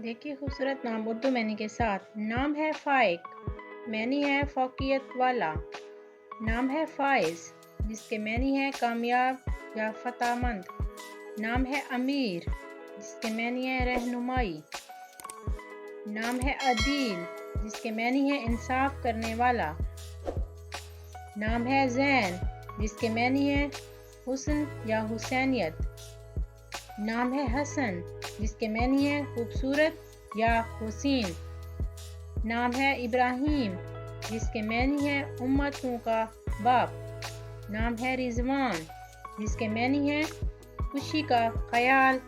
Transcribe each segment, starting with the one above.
देखिए खूबसूरत नाम उर्दू मैनी के साथ। नाम है फाइक, मैनी है फौकियत वाला। नाम है फाइज, जिसके मैनी है कामयाब या फतहमंद। नाम है अमीर, जिसके मैनी है रहनुमाई। नाम है अदील, जिसके मैनी है इंसाफ करने वाला। नाम है ज़ैन, जिसके मैनी है हुस्न या हुसैनियत। नाम है हसन, जिसके मैनी है खूबसूरत या हुसीन। नाम है इब्राहिम, जिसके मैनी है उम्मतों का बाप। नाम है रिजवान, जिसके मैनी है खुशी का ख्याल।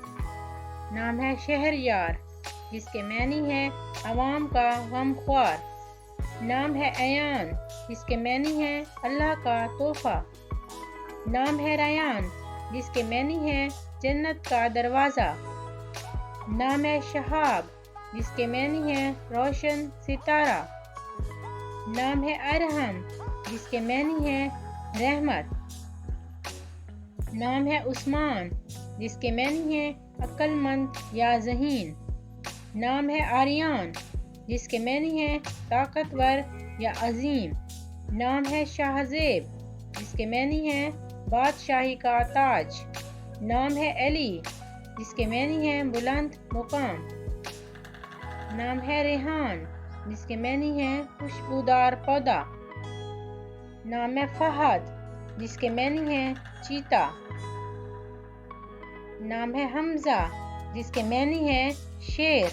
नाम है शहरयार, जिसके मैनी है अवाम का गमख्वार। नाम है अयान, जिसके मैनी है अल्लाह का तोहफा। नाम है रयान, जिसके मैनी है जन्नत का दरवाज़ा। नाम है शहाब, जिसके मैनी है रोशन सितारा। नाम है अरहम, जिसके मैनी है रहमत। नाम है उस्मान, जिसके मैनी है अक्लमंद या ज़हीन। नाम है आर्यान, जिसके मैनी है ताकतवर या अजीम। नाम है शाहज़ेब, जिसके मैनी है बादशाही का ताज। नाम है अली, जिसके मैनी है बुलंद मुकाम। नाम है रेहान, जिसके मैनी है खुशबूदार पौधा। नाम है फहद, जिसके मैनी है चीता। नाम है हमजा, जिसके मैनी है शेर।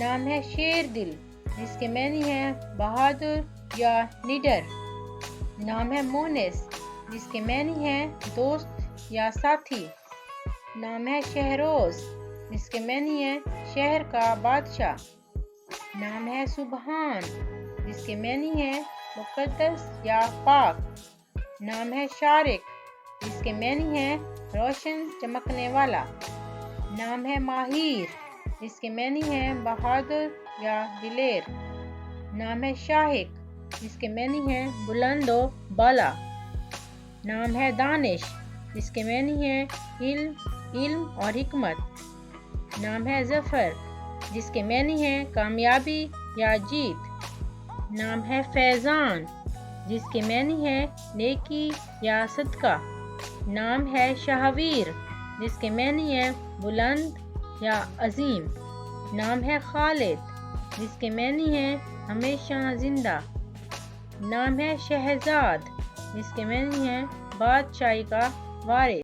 नाम है शेर दिल, जिसके मैनी है बहादुर या निडर। नाम है मोनिस, जिसके मैनी है दोस्त या साथी। नाम है शहरोज, जिसके मैनी है शहर का बादशाह। नाम है सुबहान, जिसके मैनी है मुक़द्दस या पाक। नाम है शारिक, जिसके मैनी है रोशन चमकने वाला। नाम है माहिर, जिसके मैनी है बहादुर या दिलेर। नाम है शाहिक, जिसके मैनी है बुलंद व बाला। नाम है दानिश, जिसके मैनी है इल्म और हिकमत। नाम है ज़फ़र, जिसके मैनी है कामयाबी या जीत। नाम है फैज़ान, जिसके मैनी है नेकी या सदका। नाम है शाहवीर, जिसके मैनी है बुलंद या अजीम। नाम है खालिद, जिसके मैनी है हमेशा जिंदा। नाम है शहजाद, जिसके मैनी है बादशाही का वारिस।